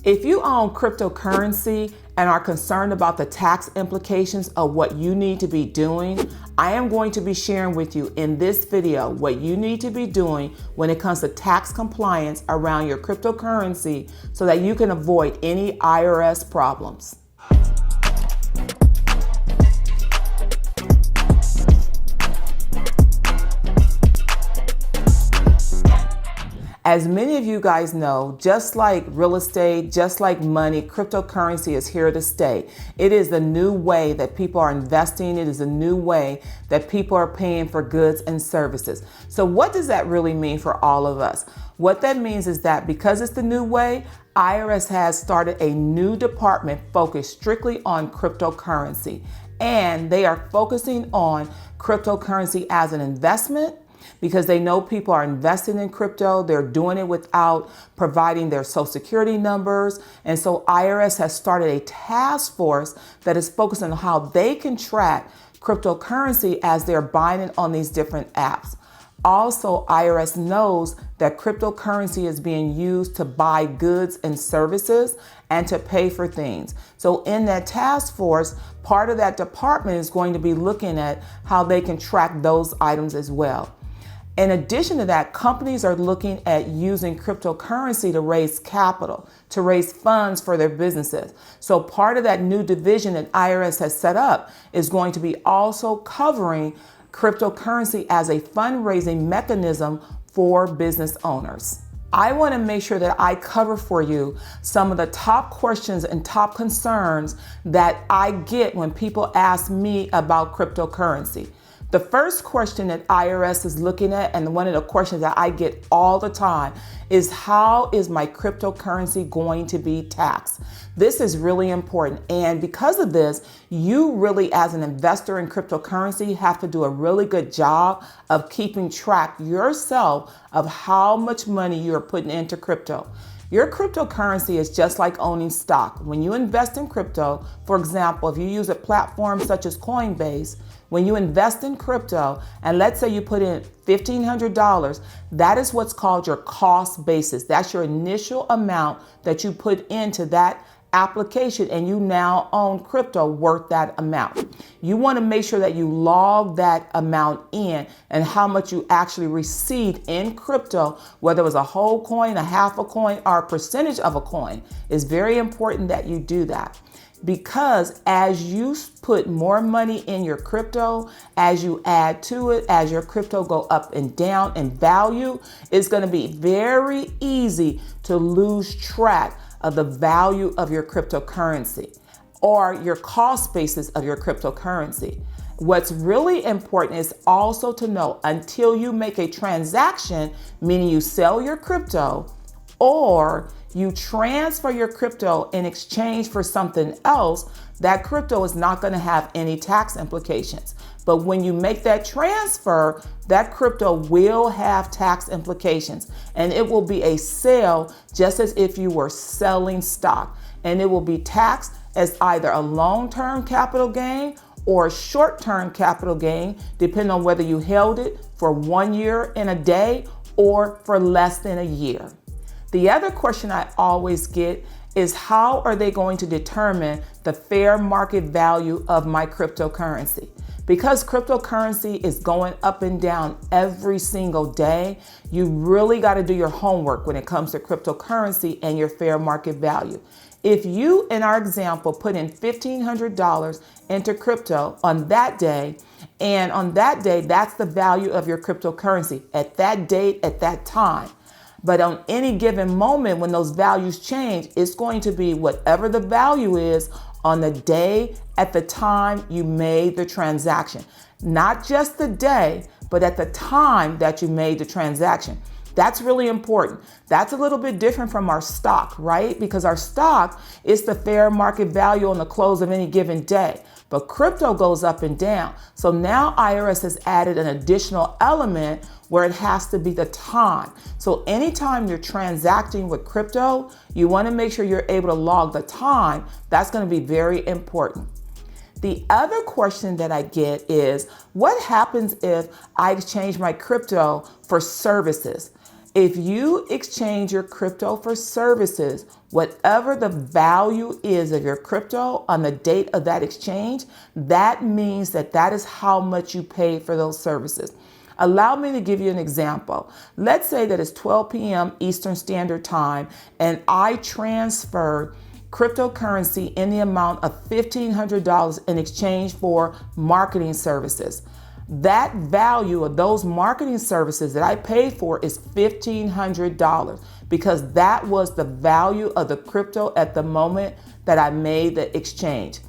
If you own cryptocurrency and are concerned about the tax implications of what you need to be doing, I am going to be sharing with you in this video what you need to be doing when it comes to tax compliance around your cryptocurrency so that you can avoid any IRS problems. As many of you guys know, just like real estate, just like money, cryptocurrency is here to stay. It is the new way that people are investing. It is a new way that people are paying for goods and services. So what does that really mean for all of us? What that means is that because it's the new way, IRS has started a new department focused strictly on cryptocurrency. And they are focusing on cryptocurrency as an investment, because they know people are investing in crypto. They're doing it without providing their social security numbers. And so IRS has started a task force that is focused on how they can track cryptocurrency as they're buying it on these different apps. Also, IRS knows that cryptocurrency is being used to buy goods and services and to pay for things. So in that task force, part of that department is going to be looking at how they can track those items as well. In addition to that, companies are looking at using cryptocurrency to raise capital, to raise funds for their businesses. So part of that new division that IRS has set up is going to be also covering cryptocurrency as a fundraising mechanism for business owners. I want to make sure that I cover for you some of the top questions and top concerns that I get when people ask me about cryptocurrency. The first question that IRS is looking at, and one of the questions that I get all the time, is how is my cryptocurrency going to be taxed? This is really important. And because of this, you really, as an investor in cryptocurrency, have to do a really good job of keeping track yourself of how much money you're putting into crypto. Your cryptocurrency is just like owning stock. When you invest in crypto, for example, if you use a platform such as Coinbase, when you invest in crypto, and let's say you put in $1,500, that is what's called your cost basis. That's your initial amount that you put into that application, and you now own crypto worth that amount. You want to make sure that you log that amount in and how much you actually received in crypto, whether it was a whole coin, a half a coin, or a percentage of a coin. It's very important that you do that. Because as you put more money in your crypto, as you add to it, as your crypto go up and down in value, it's going to be very easy to lose track of the value of your cryptocurrency or your cost basis of your cryptocurrency. What's really important is also to know until you make a transaction, meaning you sell your crypto or you transfer your crypto in exchange for something else, that crypto is not going to have any tax implications. But when you make that transfer, that crypto will have tax implications, and it will be a sale just as if you were selling stock, and it will be taxed as either a long-term capital gain or a short-term capital gain, depending on whether you held it for 1 year and a day or for less than a year. The other question I always get is how are they going to determine the fair market value of my cryptocurrency? Because cryptocurrency is going up and down every single day, you really got to do your homework when it comes to cryptocurrency and your fair market value. If you, in our example, put in $1,500 into crypto on that day, and on that day, that's the value of your cryptocurrency at that date, at that time. But on any given moment when those values change, it's going to be whatever the value is on the day at the time you made the transaction. Not just the day, but at the time that you made the transaction. That's really important. That's a little bit different from our stock, right? Because our stock is the fair market value on the close of any given day. But crypto goes up and down. So now IRS has added an additional element where it has to be the time. So anytime you're transacting with crypto, you want to make sure you're able to log the time. That's going to be very important. The other question that I get is, what happens if I exchange my crypto for services? If you exchange your crypto for services, whatever the value is of your crypto on the date of that exchange, that means that that is how much you paid for those services. Allow me to give you an example. Let's say that it's 12 p.m. Eastern Standard Time and I transferred cryptocurrency in the amount of $1,500 in exchange for marketing services. That value of those marketing services that I paid for is $1,500 because that was the value of the crypto at the moment that I made the exchange.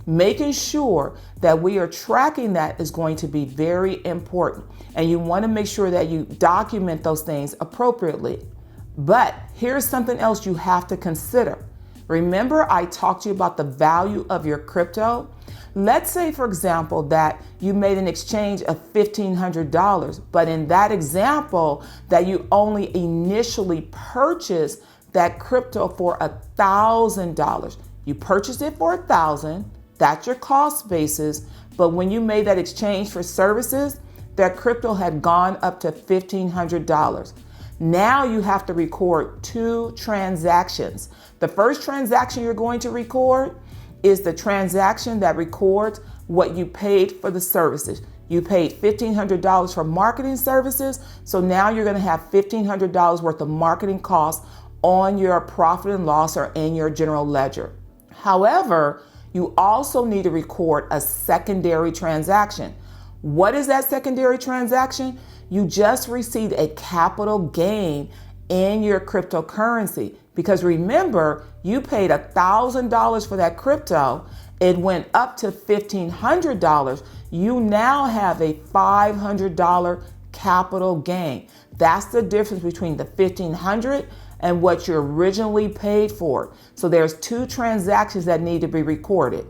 Making sure that we are tracking that is going to be very important. And you want to make sure that you document those things appropriately. But here's something else you have to consider. Remember, I talked to you about the value of your crypto. Let's say, for example, that you made an exchange of $1,500, but in that example, that you only initially purchased that crypto for $1,000. You purchased it for $1,000. That's your cost basis. But when you made that exchange for services, that crypto had gone up to $1,500. Now you have to record 2 transactions. The first transaction you're going to record is the transaction that records what you paid for the services. You paid $1,500 for marketing services, so now you're going to have $1,500 worth of marketing costs on your profit and loss or in your general ledger. However, you also need to record a secondary transaction. What is that secondary transaction? You just received a capital gain in your cryptocurrency. Because remember, you paid $1,000 for that crypto. It went up to $1,500. You now have a $500 capital gain. That's the difference between the $1,500 and what you originally paid for. So there's 2 transactions that need to be recorded.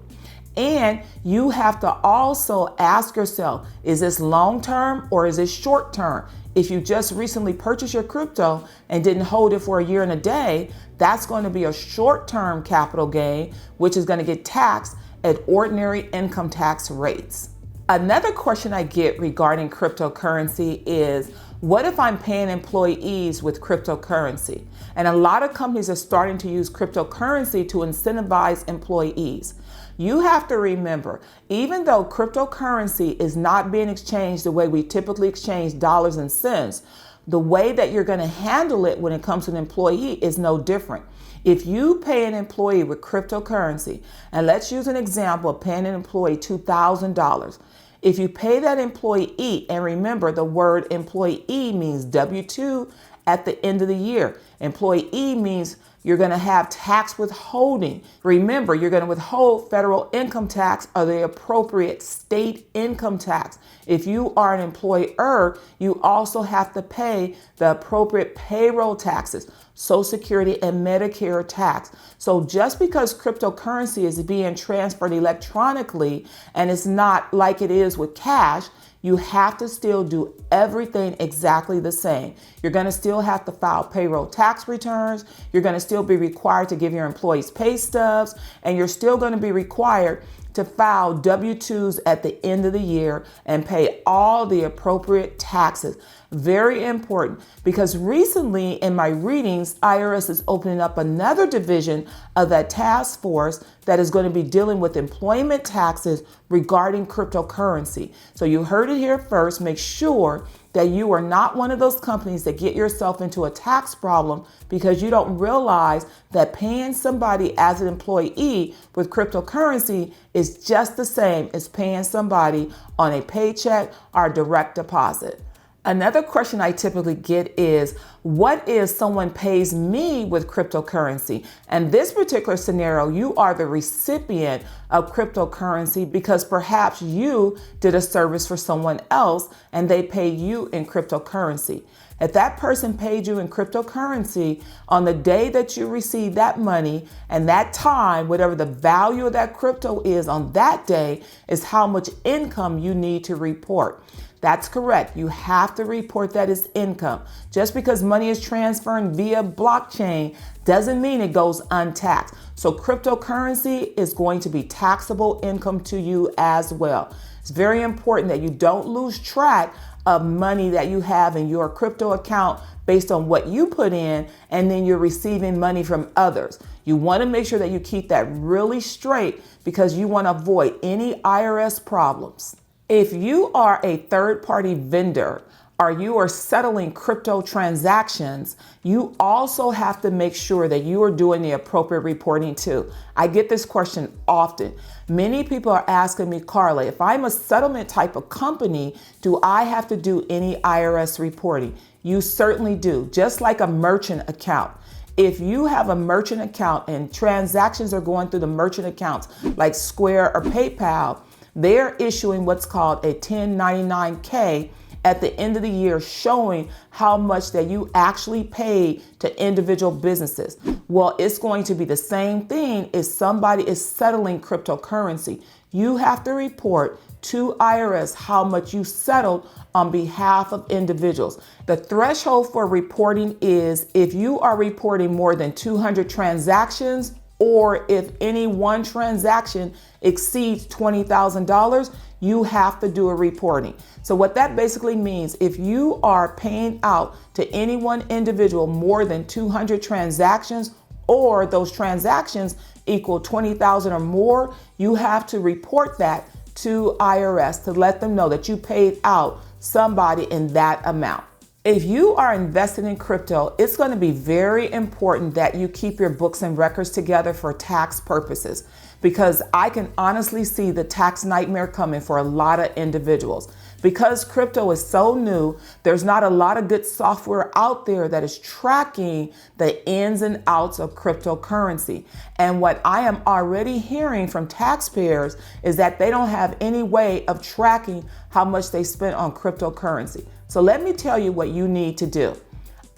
And you have to also ask yourself, is this long-term or is it short-term? If you just recently purchased your crypto and didn't hold it for a year and a day, that's going to be a short-term capital gain, which is going to get taxed at ordinary income tax rates. Another question I get regarding cryptocurrency is, what if I'm paying employees with cryptocurrency? And a lot of companies are starting to use cryptocurrency to incentivize employees. You have to remember, even though cryptocurrency is not being exchanged the way we typically exchange dollars and cents, the way that you're going to handle it when it comes to an employee is no different. If you pay an employee with cryptocurrency, and let's use an example of paying an employee $2,000. If you pay that employee, and remember the word employee means W-2 at the end of the year. Employee means you're going to have tax withholding. Remember, you're going to withhold federal income tax or the appropriate state income tax. If you are an employer, you also have to pay the appropriate payroll taxes, Social Security and Medicare tax. So just because cryptocurrency is being transferred electronically and it's not like it is with cash, you have to still do everything exactly the same. You're going to still have to file payroll tax returns. You're going to still be required to give your employees pay stubs, and you're still going to be required to file W-2s at the end of the year and pay all the appropriate taxes. Very important, because recently in my readings, IRS is opening up another division of that task force that is going to be dealing with employment taxes regarding cryptocurrency. So you heard it here first. Make sure that you are not one of those companies that get yourself into a tax problem because you don't realize that paying somebody as an employee with cryptocurrency is just the same as paying somebody on a paycheck or direct deposit. Another question I typically get is, what if someone pays me with cryptocurrency? And this particular scenario, you are the recipient of cryptocurrency because perhaps you did a service for someone else and they pay you in cryptocurrency. If that person paid you in cryptocurrency on the day that you received that money and that time, whatever the value of that crypto is on that day is how much income you need to report. That's correct. You have to report that as income. Just because money is transferred via blockchain doesn't mean it goes untaxed. So cryptocurrency is going to be taxable income to you as well. It's very important that you don't lose track of money that you have in your crypto account based on what you put in, and then you're receiving money from others. You want to make sure that you keep that really straight because you want to avoid any IRS problems. If you are a third-party vendor or you are settling crypto transactions, you also have to make sure that you are doing the appropriate reporting too. I get this question often. Many people are asking me, Karla, if I'm a settlement type of company, do I have to do any IRS reporting? You certainly do, just like a merchant account. If you have a merchant account and transactions are going through the merchant accounts like Square or PayPal, they're issuing what's called a 1099-K at the end of the year, showing how much that you actually paid to individual businesses. Well, it's going to be the same thing if somebody is settling cryptocurrency. You have to report to IRS how much you settled on behalf of individuals. The threshold for reporting is if you are reporting more than 200 transactions, or if any one transaction exceeds $20,000, you have to do a reporting. So what that basically means, if you are paying out to any one individual more than 200 transactions, or those transactions equal 20,000 or more, you have to report that to IRS to let them know that you paid out somebody in that amount. If you are invested in crypto, it's going to be very important that you keep your books and records together for tax purposes, because I can honestly see the tax nightmare coming for a lot of individuals. Because crypto is so new, there's not a lot of good software out there that is tracking the ins and outs of cryptocurrency. And what I am already hearing from taxpayers is that they don't have any way of tracking how much they spent on cryptocurrency. So let me tell you what you need to do.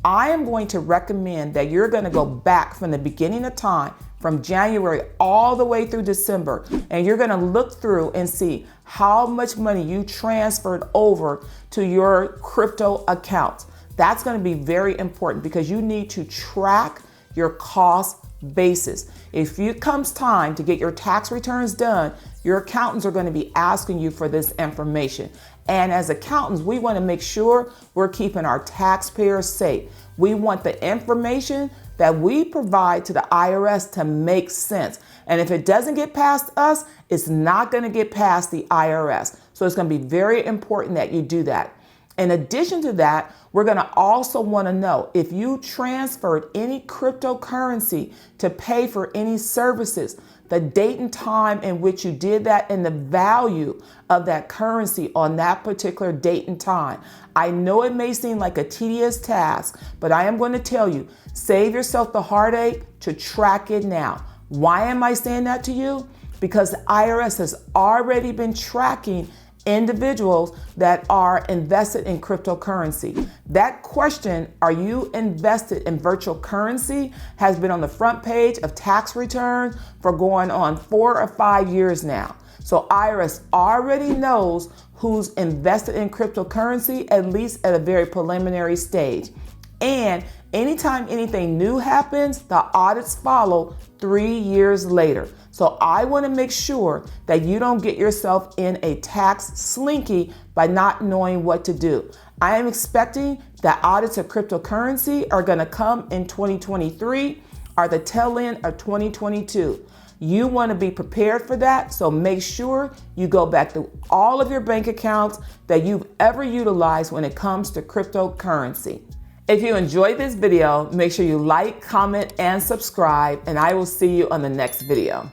I am going to recommend that you're going to go back from the beginning of time, from January all the way through December, and you're going to look through and see how much money you transferred over to your crypto accounts. That's going to be very important because you need to track your cost basis. If it comes time to get your tax returns done, your accountants are going to be asking you for this information. And as accountants, we want to make sure we're keeping our taxpayers safe. We want the information that we provide to the IRS to make sense. And if it doesn't get past us, it's not going to get past the IRS. So it's going to be very important that you do that. In addition to that, we're going to also want to know if you transferred any cryptocurrency to pay for any services, the date and time in which you did that, and the value of that currency on that particular date and time. I know it may seem like a tedious task, but I am going to tell you, save yourself the heartache to track it now. Why am I saying that to you? Because the IRS has already been tracking individuals that are invested in cryptocurrency. That question, are you invested in virtual currency, has been on the front page of tax returns for going on 4 or 5 years now. So IRS already knows who's invested in cryptocurrency, at least at a very preliminary stage. And anytime anything new happens, the audits follow 3 years later. So I want to make sure that you don't get yourself in a tax slinky by not knowing what to do. I am expecting that audits of cryptocurrency are going to come in 2023 or the tail end of 2022. You want to be prepared for that, so make sure you go back to all of your bank accounts that you've ever utilized when it comes to cryptocurrency. If you enjoyed this video, make sure you like, comment, and subscribe, and I will see you on the next video.